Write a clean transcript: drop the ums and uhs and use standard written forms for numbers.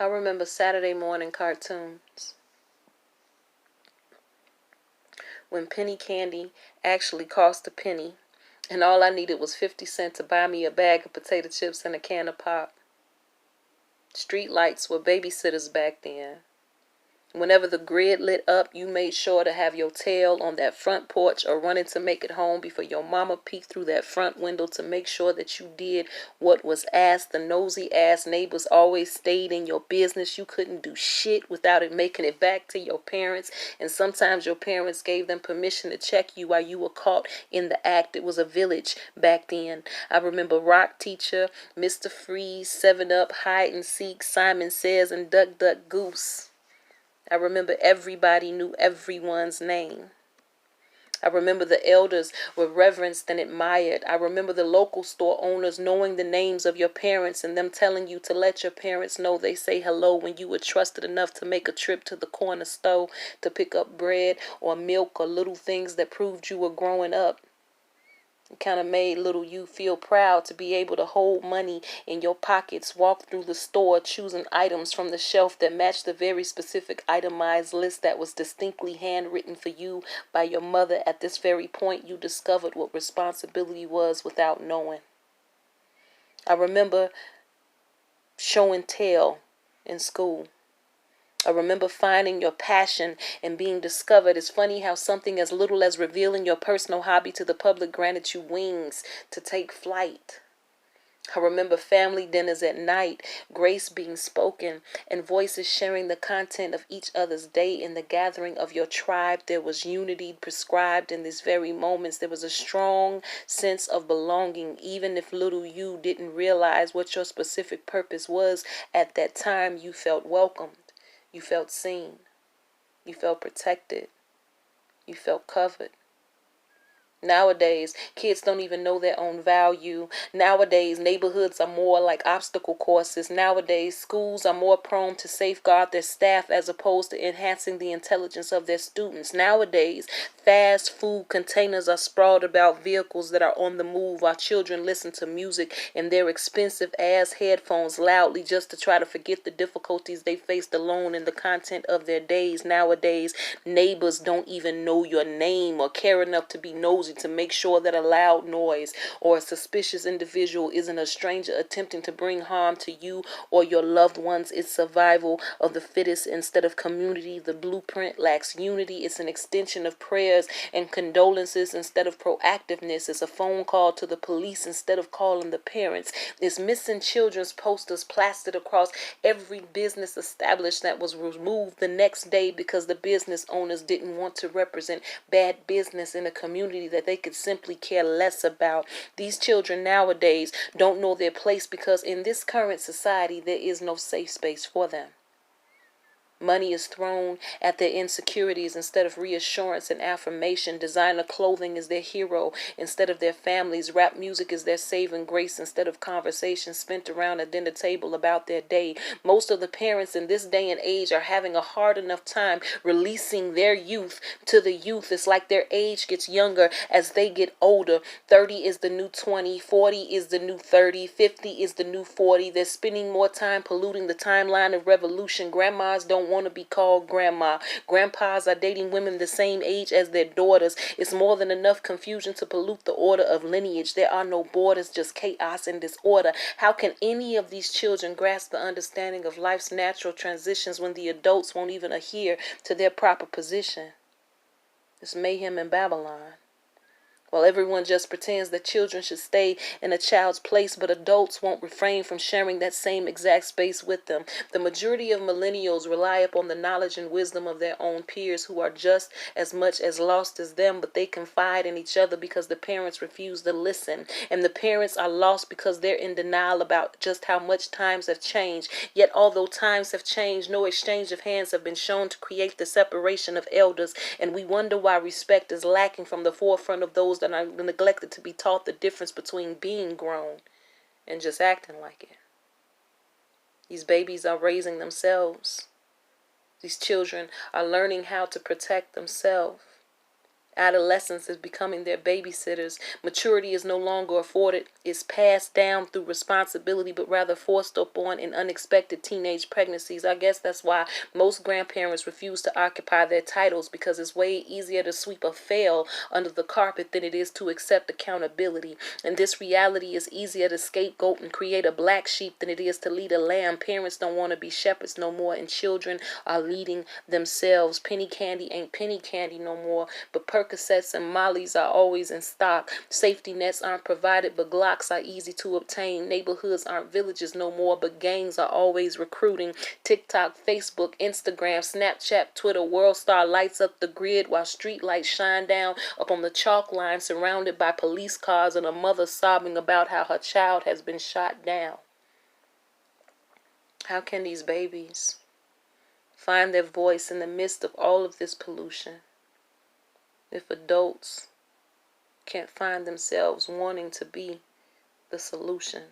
I remember Saturday morning cartoons when penny candy actually cost a penny, and all I needed was 50 cents to buy me a bag of potato chips and a can of pop. Street lights were babysitters back then. Whenever the grid lit up, you made sure to have your tail on that front porch or running to make it home before your mama peeked through that front window to make sure that you did what was asked. The nosy ass neighbors always stayed in your business. You couldn't do shit without it making it back to your parents. And sometimes your parents gave them permission to check you while you were caught in the act. It was a village back then. I remember Rock Teacher, Mr. Freeze, 7-Up, Hide and Seek, Simon Says, and Duck Duck Goose. I remember everybody knew everyone's name. I remember the elders were reverenced and admired. I remember the local store owners knowing the names of your parents and them telling you to let your parents know they say hello when you were trusted enough to make a trip to the corner store to pick up bread or milk or little things that proved you were growing up. It kind of made little you feel proud to be able to hold money in your pockets, walk through the store choosing items from the shelf that matched the very specific itemized list that was distinctly handwritten for you by your mother. At this very point, you discovered what responsibility was without knowing. I remember show and tell in school. I remember finding your passion and being discovered. It's funny how something as little as revealing your personal hobby to the public granted you wings to take flight. I remember family dinners at night, grace being spoken, and voices sharing the content of each other's day. In the gathering of your tribe, there was unity prescribed in these very moments. There was a strong sense of belonging, even if little you didn't realize what your specific purpose was at that time. You felt welcomed. You felt seen. You felt protected. You felt covered. Nowadays, kids don't even know their own value. Nowadays, neighborhoods are more like obstacle courses. Nowadays, schools are more prone to safeguard their staff as opposed to enhancing the intelligence of their students. Nowadays, fast food containers are sprawled about vehicles that are on the move while children listen to music in their expensive ass headphones loudly just to try to forget the difficulties they faced alone in the content of their days. Nowadays, neighbors don't even know your name or care enough to be nosy to make sure that a loud noise or a suspicious individual isn't a stranger attempting to bring harm to you or your loved ones. It's survival of the fittest instead of community. The blueprint lacks unity. It's an extension of prayers and condolences instead of proactiveness. It's a phone call to the police instead of calling the parents. It's missing children's posters plastered across every business established that was removed the next day because the business owners didn't want to represent bad business in a community that they could simply care less about. These children nowadays don't know their place because in this current society there is no safe space for them. Money is thrown at their insecurities instead of reassurance and affirmation. Designer clothing is their hero instead of their families. Rap music is their saving grace instead of conversations spent around a dinner table about their day. Most of the parents in this day and age are having a hard enough time releasing their youth to the youth. It's like their age gets younger as they get older. 30 is the new 20, 40 is the new 30, 50 is the new 40. They're spending more time polluting the timeline of revolution. Grandmas don't want to be called grandma. Grandpas are dating women the same age as their daughters. It's more than enough confusion to pollute the order of lineage. There are no borders, just chaos and disorder. How can any of these children grasp the understanding of life's natural transitions when the adults won't even adhere to their proper position? It's mayhem in Babylon. While everyone just pretends that children should stay in a child's place, but adults won't refrain from sharing that same exact space with them. The majority of millennials rely upon the knowledge and wisdom of their own peers who are just as much as lost as them, but they confide in each other because the parents refuse to listen. And the parents are lost because they're in denial about just how much times have changed. Yet although times have changed, no exchange of hands have been shown to create the separation of elders, and we wonder why respect is lacking from the forefront of those that are neglected to be taught the difference between being grown and just acting like it. These babies are raising themselves. These children are learning how to protect themselves. Adolescence is becoming their babysitters. Maturity is no longer afforded, is passed down through responsibility, but rather forced upon in unexpected teenage pregnancies. I guess that's why most grandparents refuse to occupy their titles, because it's way easier to sweep a fail under the carpet than it is to accept accountability. And this reality is easier to scapegoat and create a black sheep than it is to lead a lamb. Parents don't want to be shepherds no more, and children are leading themselves. Penny candy ain't penny candy no more, but Percocets and Mollies are always in stock. Safety nets aren't provided, but Glocks are easy to obtain. Neighborhoods aren't villages no more, but gangs are always recruiting. TikTok, Facebook, Instagram, Snapchat, Twitter, World Star lights up the grid while street lights shine down upon the chalk line, surrounded by police cars and a mother sobbing about how her child has been shot down. How can these babies find their voice in the midst of all of this pollution if adults can't find themselves wanting to be the solution?